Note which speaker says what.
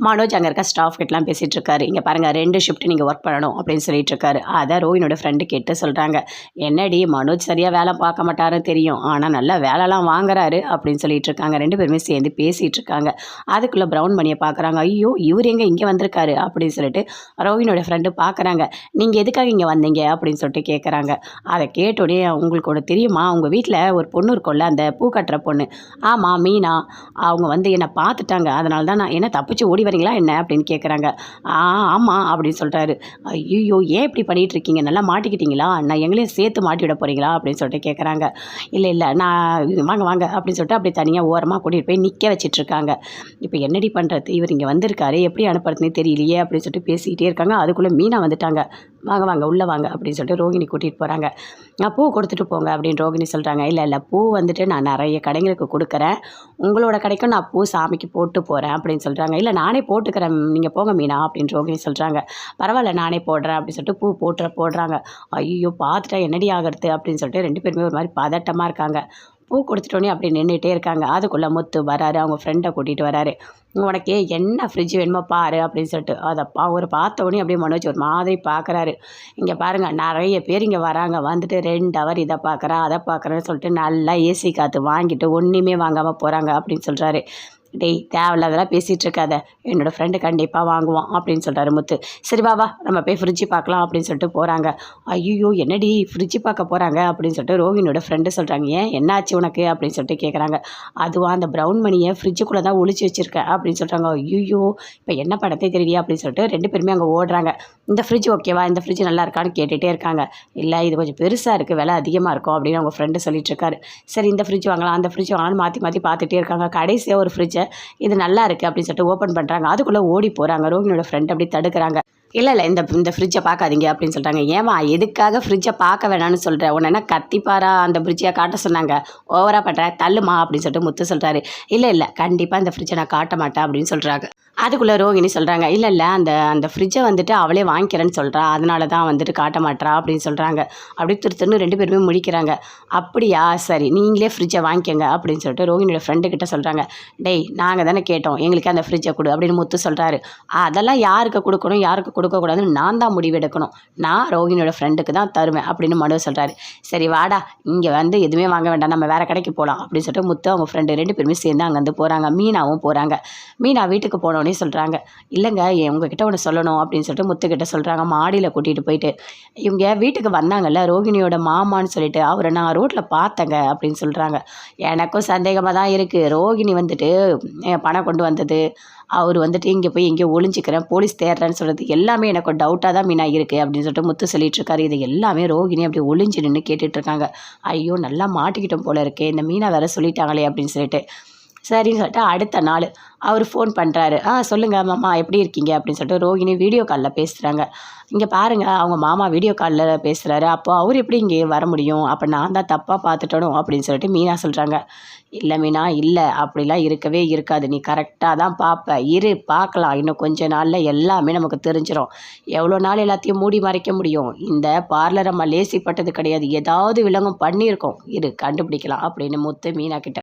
Speaker 1: மனோஜ் அங்கே இருக்க ஸ்டாஃப் கிட்டலாம் பேசிகிட்டு இருக்காரு. இங்கே பாருங்கள் 2 ஷிஃப்ட் நீங்கள் ஒர்க் பண்ணணும் அப்படின்னு சொல்லிட்டு இருக்காரு. அதை ரோஹினியோட ஃப்ரெண்டு கேட்டு சொல்கிறாங்க. என்னடி மனோஜ் சரியாக வேலை பார்க்க மாட்டாருன்னு தெரியும், ஆனால் நல்லா வேலைலாம் வாங்குறாரு அப்படின்னு சொல்லிட்டு இருக்காங்க. 2 பேருமே சேர்ந்து பேசிகிட்டு இருக்காங்க. அதுக்குள்ளே ப்ரௌன் மணியை பார்க்குறாங்க. ஐயோ இவர் எங்கே இங்கே வந்திருக்காரு அப்படின்னு சொல்லிட்டு ரோஹினியோட ஃப்ரெண்டு பார்க்குறாங்க. நீங்கள் எதுக்காக இங்கே வந்தீங்க அப்படின்னு சொல்லிட்டு கேட்குறாங்க. அதை கேட்டோடனே உங்களுக்கு ஒன்று தெரியுமா, உங்கள் வீட்டில் ஒரு பொண்ணு இருக்கும்ல, அந்த பூ கட்டுற பொண்ணு, ஆமாம் மீனா, அவங்க வந்து என்னை பார்த்துட்டாங்க, அதனால தான் நான் என்ன தப்பிச்சு ஓடி வரீங்களா என்ன அப்படின்னு கேட்குறாங்க. ஆமாம் அப்படின்னு சொல்கிறாரு. ஐயோ ஏன் இப்படி பண்ணிகிட்டு இருக்கீங்க, நல்லா மாட்டிக்கிட்டீங்களா, நான் எங்களையும் சேர்த்து மாட்டி விட போகிறீங்களா அப்படின்னு சொல்லிட்டு கேட்குறாங்க. இல்லை நான் வாங்க வாங்க அப்படின்னு சொல்லிட்டு அப்படி தனியாக ஓரமாக கூட்டிகிட்டு போய் நிற்க வச்சிட்ருக்காங்க. இப்போ என்னடி பண்ணுறது, இவர் இங்கே வந்திருக்காரு, எப்படி அனுப்புறதுனே தெரியலையே அப்படின்னு சொல்லிட்டு பேசிக்கிட்டே இருக்காங்க. அதுக்குள்ளே மீனா வந்துட்டாங்க. வாங்க வாங்க உள்ளே வாங்க அப்படின்னு சொல்லிட்டு ரோகிணி கூட்டிகிட்டு போகிறாங்க. நான் பூ கொடுத்துட்டு போங்க அப்படின்னு ரோகிணி சொல்கிறாங்க. இல்லை பூ வந்துட்டு நான் நிறைய கடைங்களுக்கு கொடுக்குறேன், உங்களோட கடைக்கும் நான் பூ சாமிக்கு போட்டு போகிறேன் அப்படின்னு சொல்கிறாங்க. இல்லை நானே போட்டுக்கிறேன், நீங்கள் போங்க மீனா அப்படின்னு ரோகிணி சொல்கிறாங்க. பரவாயில்ல நானே போடுறேன் அப்படின்னு சொல்லிட்டு பூ போடுறாங்க. ஐயோ பார்த்துட்டா என்னடி ஆகிறது அப்படின்னு சொல்லிட்டு 2 பேருமே ஒரு மாதிரி பதட்டமாக இருக்காங்க. பூ கொடுத்துட்டோன்னே அப்படி நின்றுட்டே இருக்காங்க. அதுக்குள்ளே முத்து வராரு, அவங்க ஃப்ரெண்டை கூட்டிகிட்டு வராரு. உனக்கு என்ன ஃப்ரிட்ஜ் வேணுமோ பாரு அப்படின்னு சொல்லிட்டு அதை பார்த்தோன்னே அப்படியே மனோஜ் ஒரு மாதிரி பார்க்குறாரு. இங்கே பாருங்கள் நிறைய பேர் இங்கே வராங்க, வந்துட்டு 2 ஹவர் இதை பார்க்குறேன் அதை பார்க்குறேன்னு சொல்லிட்டு நல்லா ஏசி காற்று வாங்கிட்டு ஒன்றுமே வாங்காமல் போகிறாங்க அப்படின்னு சொல்கிறாரு. டேய் தேவையில்லாதெல்லாம் பேசிகிட்டு இருக்காத, என்னோடய ஃப்ரெண்டு கண்டிப்பாக வாங்குவான் அப்படின்னு சொல்கிறாரு முத்து. சரி வா நம்ம போய் ஃப்ரிட்ஜு பார்க்கலாம் அப்படின்னு சொல்லிட்டு போகிறாங்க. ஐயோ என்னடி ஃப்ரிட்ஜு பார்க்க போகிறாங்க அப்படின்னு சொல்லிட்டு ரோஹினியோட ஃப்ரெண்டு சொல்கிறாங்க. ஏன் என்னாச்சு உனக்கு அப்படின்னு சொல்லிட்டு கேட்குறாங்க. அதுவாக அந்த ப்ரௌன் மணியை ஃப்ரிட்ஜுக்குள்ளே தான் ஒளிச்சு வச்சுருக்கேன் அப்படின்னு சொல்கிறாங்க. ஐயோ இப்போ என்ன படத்தே தெரியலையா அப்படின்னு சொல்லிட்டு 2 பேருமே அங்கே ஓடுறாங்க. இந்த ஃப்ரிட்ஜ் ஓகேவா, இந்த ஃப்ரிட்ஜ் நல்லா இருக்கான்னு கேட்டுகிட்டே இருக்காங்க. இல்லை இது கொஞ்சம் பெருசாக இருக்குது, விலை அதிகமாக இருக்கும் அப்படின்னு அவங்க ஃப்ரெண்டு சொல்லிட்டு இருக்காரு. சரி இந்த ஃப்ரிட்ஜ் வாங்கலாம் அந்த ஃப்ரிட்ஜ் வாங்கலாம்னு மாற்றி பார்த்துட்டே இருக்காங்க. கடைசியாக ஒரு ஃப்ரிட்ஜை இது நல்லா இருக்குது அப்படின்னு சொல்லிட்டு ஓப்பன் பண்ணுறாங்க. அதுக்குள்ளே ஓடி போகிறாங்க. ரோஹினியோட ஃப்ரெண்ட் அப்படி தடுக்கிறாங்க. இல்லை இந்த ஃப்ரிட்ஜை பார்க்காதீங்க அப்படின்னு சொல்கிறாங்க. ஏமா எதுக்காக ஃப்ரிட்ஜை பார்க்க வேணான்னு சொல்கிறேன், உன்ன என்ன கத்திப்பாரா அந்த ஃப்ரிட்ஜை காட்ட சொன்னாங்க, ஓவராக பண்ணுறேன் தள்ளுமா அப்படின்னு சொல்லிட்டு முத்து சொல்கிறாரு. இல்லை கண்டிப்பாக இந்த ஃப்ரிட்ஜை நான் காட்ட மாட்டேன் அப்படின்னு சொல்கிறாங்க. அதுக்குள்ளே ரோகிணி சொல்கிறாங்க. இல்லை அந்த ஃப்ரிட்ஜை வந்துட்டு அவளே வாங்கிக்கிறேன்னு சொல்கிறா, அதனால தான் வந்துட்டு காட்ட மாட்டா அப்படின்னு சொல்கிறாங்க. அப்படி திருத்தன்னு 2 பேருமே முடிக்கிறாங்க. அப்படியா சரி நீங்களே ஃப்ரிட்ஜை வாங்கிக்கோங்க அப்படின்னு சொல்லிட்டு ரோகிணியோட ஃப்ரெண்டுக்கிட்ட சொல்கிறாங்க. டேய் நாங்கள் தானே கேட்டோம், எங்களுக்கு அந்த ஃப்ரிட்ஜை கொடு அப்படின்னு முத்து சொல்கிறாரு. அதெல்லாம் யாருக்கு கொடுக்கணும் யாருக்கு கொடுக்கக்கூடாதுன்னு நான் தான் முடிவெடுக்கணும், நான் ரோகிணியோட ஃப்ரெண்டுக்கு தான் தருவேன் அப்படின்னு மனோ சொல்கிறாரு. சரி வாடா இங்கே வந்து எதுவுமே வாங்க வேண்டாம், நம்ம வேறு கடைக்கு போகலாம் அப்படின்னு சொல்லிட்டு முத்து அவங்க ஃப்ரெண்டு 2 பேருமே சேர்ந்து அங்கேருந்து போகிறாங்க. மீனாவும் போகிறாங்க. மீனா வீட்டுக்கு போனோடனே சொல்கிறாங்க. இல்லைங்க உங்ககிட்ட ஒன்று சொல்லணும் அப்படின்னு சொல்லிட்டு முத்துக்கிட்ட சொல்கிறாங்க. மாடியில் கூட்டிகிட்டு போயிட்டு இவங்க வீட்டுக்கு வந்தாங்கல்ல ரோகிணியோட மாமான்னு சொல்லிட்டு அவரை நான் ரோட்டில் பார்த்தேங்க அப்படின்னு சொல்கிறாங்க. எனக்கும் சந்தேகமாக தான் இருக்குது, ரோகிணி வந்துட்டு பணம் கொண்டு வந்தது, அவர் வந்துட்டு இங்கே போய் எங்கேயோ ஒளிஞ்சிக்கிறேன் போலீஸ் தேடுறேன்னு சொல்கிறது எல்லாமே எனக்கு டவுட்டாக தான் மீனா இருக்குது அப்படின்னு சொல்லிட்டு முத்து சொல்லிட்டு இருக்காரு. இது எல்லாமே ரோகிணி அப்படி ஒளிஞ்சு நின்று கேட்டுட்ருக்காங்க. ஐயோ நல்லா மாட்டிக்கிட்டோம் போல இருக்கே, இந்த மீனா வேற சொல்லிட்டாங்களே அப்படின்னு சொல்லிட்டு. சரின்னு சொல்லிட்டு அடுத்த நாள் அவர் ஃபோன் பண்ணுறாரு. சொல்லுங்கள் மாமா எப்படி இருக்கீங்க அப்படின்னு சொல்லிட்டு ரோகிணி வீடியோ காலில் பேசுகிறாங்க. இங்கே பாருங்கள் அவங்க மாமா வீடியோ காலில் பேசுகிறாரு, அப்போ அவர் எப்படி இங்கே வர முடியும், அப்போ நான் தான் தப்பாக பார்த்துட்டணும் அப்படின்னு சொல்லிட்டு மீனா சொல்கிறாங்க. இல்லை மீனா இல்லை அப்படிலாம் இருக்கவே இருக்காது, நீ கரெக்டாக தான் பார்ப்ப, பார்க்கலாம், இன்னும் கொஞ்ச நாளில் எல்லாமே நமக்கு தெரிஞ்சிடும். எவ்வளோ நாள் எல்லாத்தையும் மூடி மறைக்க முடியும், இந்த பார்லர் அம்மா லேசிப்பட்டது கிடையாது, ஏதாவது விலங்கம் பண்ணியிருக்கோம், கண்டுபிடிக்கலாம் அப்படின்னு முத்து மீனா கிட்ட